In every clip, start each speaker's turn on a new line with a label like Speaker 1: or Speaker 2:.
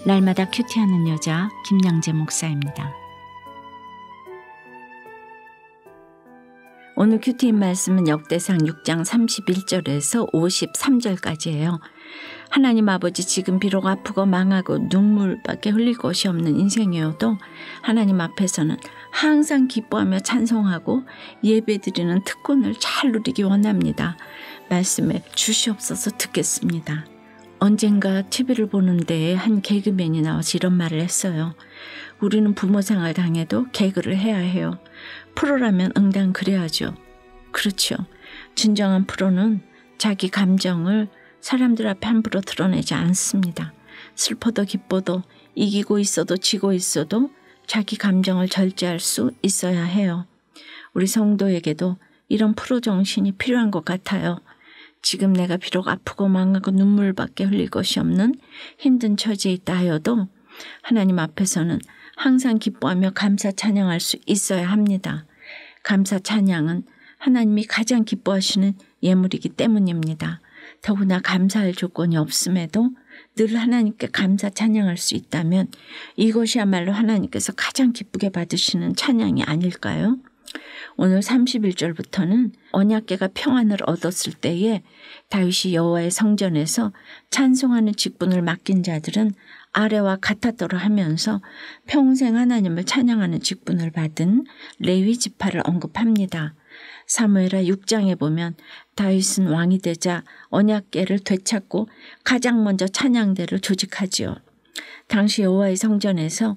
Speaker 1: 날마다 큐티하는 여자 김양재 목사입니다. 오늘 큐티인 말씀은 역대상 6장 31절에서 53절까지예요. 하나님 아버지, 지금 비록 아프고 망하고 눈물밖에 흘릴 것이 없는 인생이어도 하나님 앞에서는 항상 기뻐하며 찬송하고 예배드리는 특권을 잘 누리기 원합니다. 말씀에 주시옵소서 듣겠습니다. 언젠가 TV를 보는데 한 개그맨이 나와서 이런 말을 했어요. 우리는 부모상을 당해도 개그를 해야 해요. 프로라면 응당 그래야죠. 그렇죠. 진정한 프로는 자기 감정을 사람들 앞에 함부로 드러내지 않습니다. 슬퍼도 기뻐도 이기고 있어도 지고 있어도 자기 감정을 절제할 수 있어야 해요. 우리 성도에게도 이런 프로 정신이 필요한 것 같아요. 지금 내가 비록 아프고 망하고 눈물밖에 흘릴 것이 없는 힘든 처지에 있다 하여도 하나님 앞에서는 항상 기뻐하며 감사 찬양할 수 있어야 합니다. 감사 찬양은 하나님이 가장 기뻐하시는 예물이기 때문입니다. 더구나 감사할 조건이 없음에도 늘 하나님께 감사 찬양할 수 있다면 이것이야말로 하나님께서 가장 기쁘게 받으시는 찬양이 아닐까요? 오늘 31절부터는 언약궤가 평안을 얻었을 때에 다윗이 여호와의 성전에서 찬송하는 직분을 맡긴 자들은 아래와 같았더라 하면서 평생 하나님을 찬양하는 직분을 받은 레위 지파를 언급합니다. 사무엘하 6장에 보면 다윗은 왕이 되자 언약궤를 되찾고 가장 먼저 찬양대를 조직하지요. 당시 여호와의 성전에서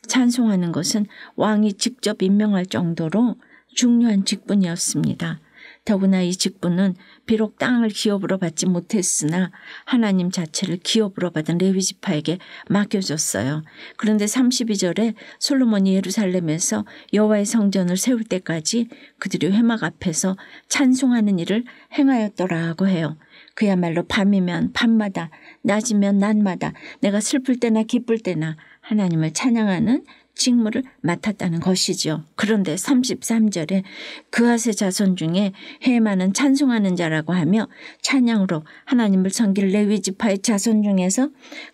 Speaker 1: 찬송하는 것은 왕이 직접 임명할 정도로 중요한 직분이었습니다. 더구나 이 직분은 비록 땅을 기업으로 받지 못했으나 하나님 자체를 기업으로 받은 레위 지파에게 맡겨졌어요. 그런데 32절에 솔로몬이 예루살렘에서 여호와의 성전을 세울 때까지 그들이 회막 앞에서 찬송하는 일을 행하였더라고 해요. 그야말로 밤이면 밤마다, 낮이면 낮마다, 내가 슬플 때나 기쁠 때나 하나님을 찬양하는 직무를 맡았다는 것이죠. 그런데 33절에 그앗의 자손 중에 헤만은 찬송하는 자라고 하며 찬양으로 하나님을 섬길 레위 지파의 자손 중에서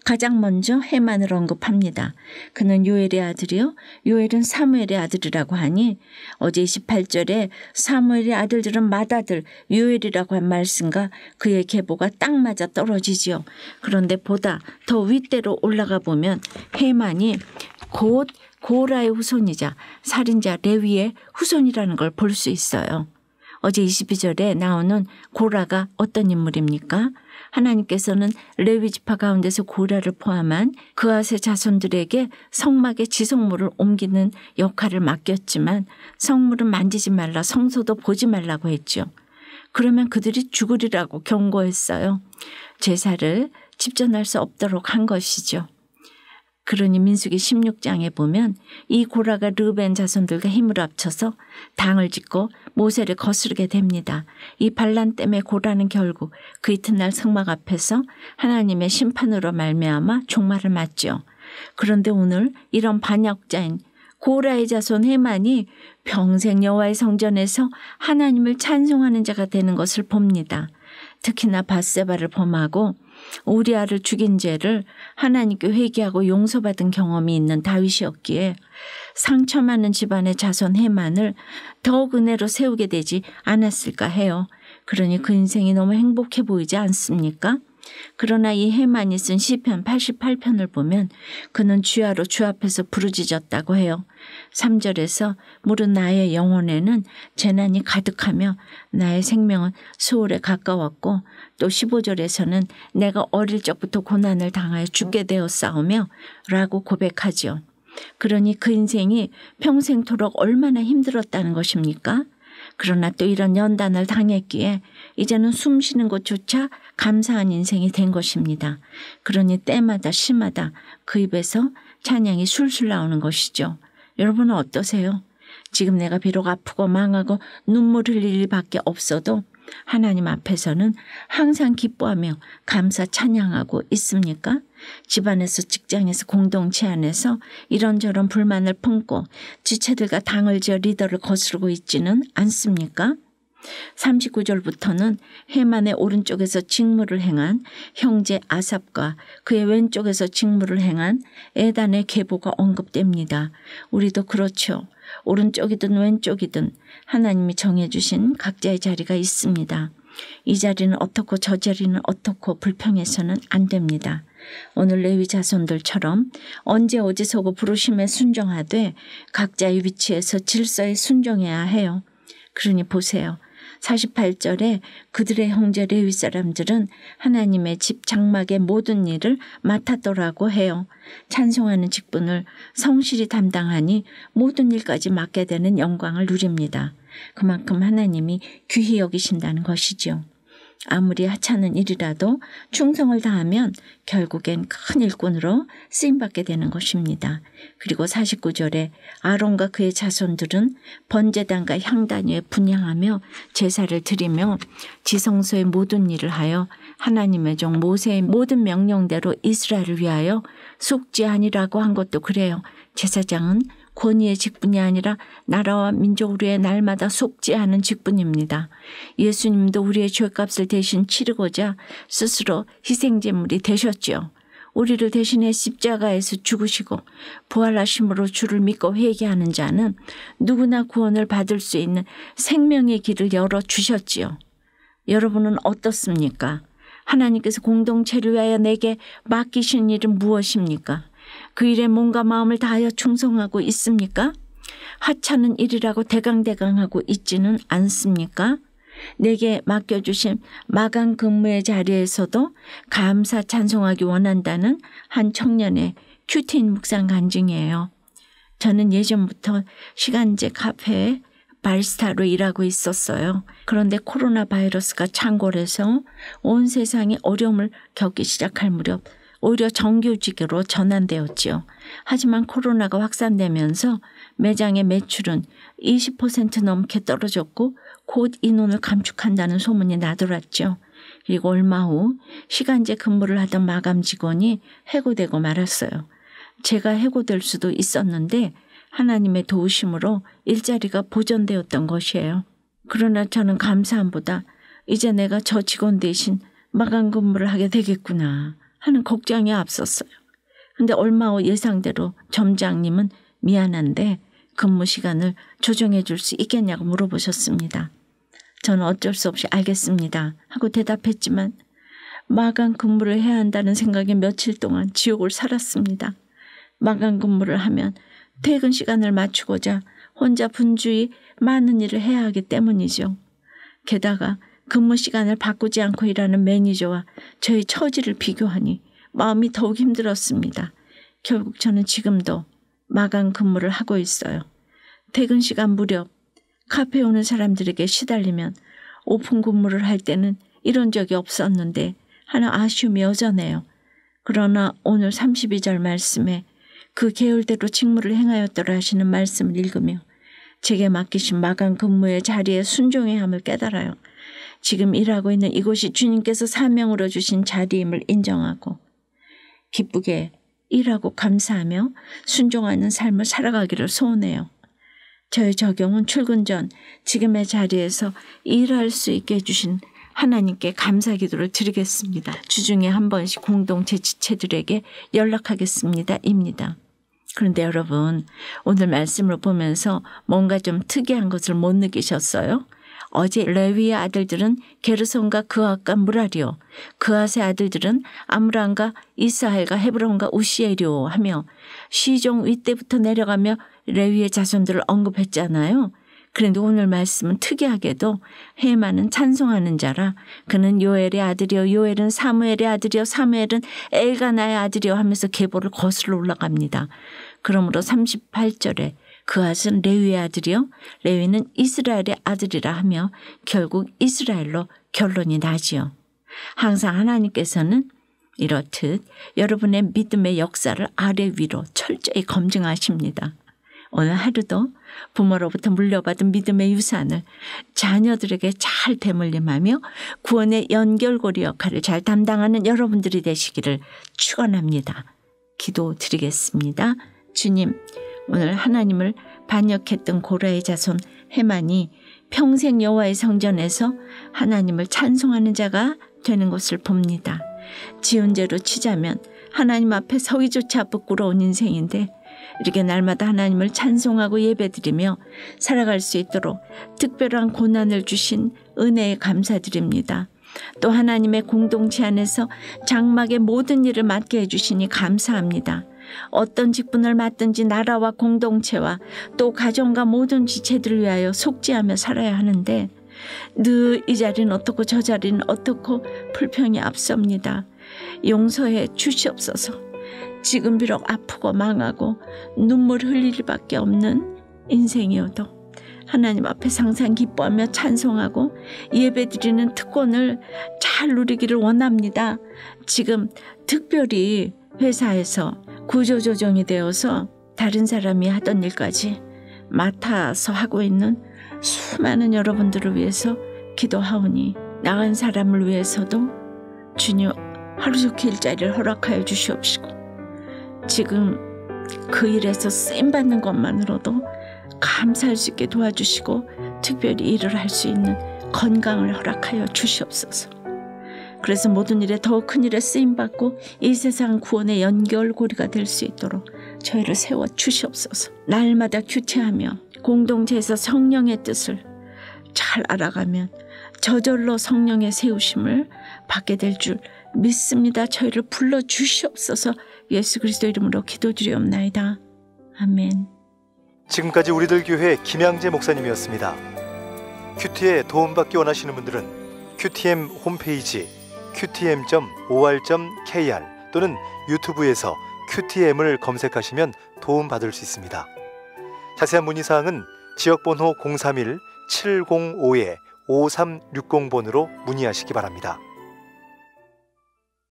Speaker 1: 가장 먼저 헤만을 언급합니다. 그는 요엘의 아들이요 요엘은 사무엘의 아들이라고 하니 어제 28절에 사무엘의 아들들은 맏아들 요엘이라고 한 말씀과 그의 계보가 딱 맞아 떨어지지요. 그런데 보다 더 윗대로 올라가 보면 헤만이 곧 고라의 후손이자 살인자 레위의 후손이라는 걸 볼 수 있어요. 어제 22절에 나오는 고라가 어떤 인물입니까? 하나님께서는 레위 지파 가운데서 고라를 포함한 그앗의 자손들에게 성막의 지성물을 옮기는 역할을 맡겼지만 성물은 만지지 말라, 성소도 보지 말라고 했죠. 그러면 그들이 죽으리라고 경고했어요. 제사를 집전할 수 없도록 한 것이죠. 그러니 민수기 16장에 보면 이 고라가 르벤 자손들과 힘을 합쳐서 당을 짓고 모세를 거스르게 됩니다. 이 반란 때문에 고라는 결국 그 이튿날 성막 앞에서 하나님의 심판으로 말미암아 종말을 맞죠. 그런데 오늘 이런 반역자인 고라의 자손 헤만이 평생 여호와의 성전에서 하나님을 찬송하는 자가 되는 것을 봅니다. 특히나 밧세바를 범하고 우리아를 죽인 죄를 하나님께 회개하고 용서받은 경험이 있는 다윗이었기에 상처 많은 집안의 자손 헤만을 더욱 은혜로 세우게 되지 않았을까 해요. 그러니 그 인생이 너무 행복해 보이지 않습니까? 그러나 이 헤만이 쓴 시편 88편을 보면 그는 주야로 주 앞에서 부르짖었다고 해요. 3절에서 무릇 나의 영혼에는 재난이 가득하며 나의 생명은 수월에 가까웠고 또 15절에서는 내가 어릴 적부터 고난을 당하여 죽게 되었사오며 라고 고백하지요. 그러니 그 인생이 평생토록 얼마나 힘들었다는 것입니까? 그러나 또 이런 연단을 당했기에 이제는 숨 쉬는 것조차 감사한 인생이 된 것입니다. 그러니 때마다 시마다 그 입에서 찬양이 술술 나오는 것이죠. 여러분은 어떠세요? 지금 내가 비록 아프고 망하고 눈물 흘릴 일밖에 없어도 하나님 앞에서는 항상 기뻐하며 감사 찬양하고 있습니까? 집안에서, 직장에서, 공동체 안에서 이런저런 불만을 품고 지체들과 당을 지어 리더를 거스르고 있지는 않습니까? 39절부터는 해만의 오른쪽에서 직무를 행한 형제 아삽과 그의 왼쪽에서 직무를 행한 에단의 계보가 언급됩니다. 우리도 그렇죠. 오른쪽이든 왼쪽이든 하나님이 정해주신 각자의 자리가 있습니다. 이 자리는 어떻고 저 자리는 어떻고 불평해서는 안 됩니다. 오늘 레위 자손들처럼 언제 어디서고 부르심에 순종하되 각자의 위치에서 질서에 순종해야 해요. 그러니 보세요. 48절에 그들의 형제 레위 사람들은 하나님의 집 장막의 모든 일을 맡았더라고 해요. 찬송하는 직분을 성실히 담당하니 모든 일까지 맡게 되는 영광을 누립니다. 그만큼 하나님이 귀히 여기신다는 것이죠. 아무리 하찮은 일이라도 충성을 다하면 결국엔 큰 일꾼으로 쓰임받게 되는 것입니다. 그리고 49절에 아론과 그의 자손들은 번제단과 향단 위에 분향하며 제사를 드리며 지성소의 모든 일을 하여 하나님의 종 모세의 모든 명령대로 이스라엘을 위하여 속죄하니라고 한 것도 그래요. 제사장은 권위의 직분이 아니라 나라와 민족을 위해 날마다 속죄하는 직분입니다. 예수님도 우리의 죄값을 대신 치르고자 스스로 희생제물이 되셨죠. 우리를 대신해 십자가에서 죽으시고 부활하심으로 주를 믿고 회개하는 자는 누구나 구원을 받을 수 있는 생명의 길을 열어주셨지요. 여러분은 어떻습니까? 하나님께서 공동체를 위하여 내게 맡기신 일은 무엇입니까? 그 일에 몸과 마음을 다하여 충성하고 있습니까? 하찮은 일이라고 대강대강하고 있지는 않습니까? 내게 맡겨주신 마감 근무의 자리에서도 감사 찬송하기 원한다는 한 청년의 큐티인 묵상 간증이에요. 저는 예전부터 시간제 카페에 바리스타로 일하고 있었어요. 그런데 코로나 바이러스가 창궐해서 온 세상이 어려움을 겪기 시작할 무렵 오히려 정규직으로 전환되었지요. 하지만 코로나가 확산되면서 매장의 매출은 20% 넘게 떨어졌고 곧 인원을 감축한다는 소문이 나돌았죠. 그리고 얼마 후 시간제 근무를 하던 마감 직원이 해고되고 말았어요. 제가 해고될 수도 있었는데 하나님의 도우심으로 일자리가 보존되었던 것이에요. 그러나 저는 감사함보다 이제 내가 저 직원 대신 마감 근무를 하게 되겠구나 하는 걱정이 앞섰어요. 근데 얼마 후 예상대로 점장님은 미안한데 근무 시간을 조정해 줄 수 있겠냐고 물어보셨습니다. 저는 어쩔 수 없이 알겠습니다 하고 대답했지만 마감 근무를 해야 한다는 생각에 며칠 동안 지옥을 살았습니다. 마감 근무를 하면 퇴근 시간을 맞추고자 혼자 분주히 많은 일을 해야 하기 때문이죠. 게다가 근무 시간을 바꾸지 않고 일하는 매니저와 저의 처지를 비교하니 마음이 더욱 힘들었습니다. 결국 저는 지금도 마감 근무를 하고 있어요. 퇴근 시간 무렵 카페에 오는 사람들에게 시달리면 오픈 근무를 할 때는 이런 적이 없었는데 하나 아쉬움이 여전해요. 그러나 오늘 32절 말씀에 그 계율대로 직무를 행하였더라 하시는 말씀을 읽으며 제게 맡기신 마감 근무의 자리에 순종해야 함을 깨달아요. 지금 일하고 있는 이곳이 주님께서 사명으로 주신 자리임을 인정하고 기쁘게 일하고 감사하며 순종하는 삶을 살아가기를 소원해요. 저의 적용은 출근 전 지금의 자리에서 일할 수 있게 해주신 하나님께 감사 기도를 드리겠습니다. 주중에 한 번씩 공동체 지체들에게 연락하겠습니다. 입니다. 그런데 여러분 오늘 말씀을 보면서 뭔가 좀 특이한 것을 못 느끼셨어요? 어제 레위의 아들들은 게르손과 그앗과 무라리오, 그앗의 아들들은 암람과 이스하엘과 헤브론과 우시엘이오 하며 시종 윗대부터 내려가며 레위의 자손들을 언급했잖아요. 그런데 오늘 말씀은 특이하게도 헤만은 찬송하는 자라 그는 요엘의 아들이요 요엘은 사무엘의 아들이요 사무엘은 엘가나의 아들이요 하면서 계보를 거슬러 올라갑니다. 그러므로 38절에 그앗은 레위의 아들이요 레위는 이스라엘의 아들이라 하며 결국 이스라엘로 결론이 나지요. 항상 하나님께서는 이렇듯 여러분의 믿음의 역사를 아래 위로 철저히 검증하십니다. 오늘 하루도 부모로부터 물려받은 믿음의 유산을 자녀들에게 잘 대물림하며 구원의 연결고리 역할을 잘 담당하는 여러분들이 되시기를 축원합니다. 기도드리겠습니다. 주님, 오늘 하나님을 반역했던 고라의 자손 헤만이 평생 여호와의 성전에서 하나님을 찬송하는 자가 되는 것을 봅니다. 지은 죄로 치자면 하나님 앞에 서기조차 부끄러운 인생인데 이렇게 날마다 하나님을 찬송하고 예배드리며 살아갈 수 있도록 특별한 고난을 주신 은혜에 감사드립니다. 또 하나님의 공동체 안에서 장막의 모든 일을 맡게 해주시니 감사합니다. 어떤 직분을 맡든지 나라와 공동체와 또 가정과 모든 지체들을 위하여 속죄하며 살아야 하는데 늘 이 자리는 어떻고 저 자리는 어떻고 불평이 앞섭니다. 용서해 주시옵소서. 지금 비록 아프고 망하고 눈물 흘릴 밖에 없는 인생이어도 하나님 앞에 항상 기뻐하며 찬송하고 예배드리는 특권을 잘 누리기를 원합니다. 지금 특별히 회사에서 구조조정이 되어서 다른 사람이 하던 일까지 맡아서 하고 있는 수많은 여러분들을 위해서 기도하오니 나간 사람을 위해서도 주님 하루속히 일자리를 허락하여 주시옵시고 지금 그 일에서 쓰임받는 것만으로도 감사할 수 있게 도와주시고 특별히 일을 할 수 있는 건강을 허락하여 주시옵소서. 그래서 모든 일에 더 큰 일에 쓰임받고 이 세상 구원의 연결고리가 될 수 있도록 저희를 세워 주시옵소서. 날마다 규칙하며 공동체에서 성령의 뜻을 잘 알아가면 저절로 성령의 세우심을 받게 될 줄 믿습니다. 저희를 불러주시옵소서. 예수 그리스도 이름으로 기도드리옵나이다. 아멘.
Speaker 2: 지금까지 우리들 교회 김양재 목사님이었습니다. 큐티에 도움받기 원하시는 분들은 QTM 홈페이지 qtm.or.kr 또는 유튜브에서 QTM을 검색하시면 도움받을 수 있습니다. 자세한 문의사항은 지역번호 031-705-5360번으로 문의하시기 바랍니다.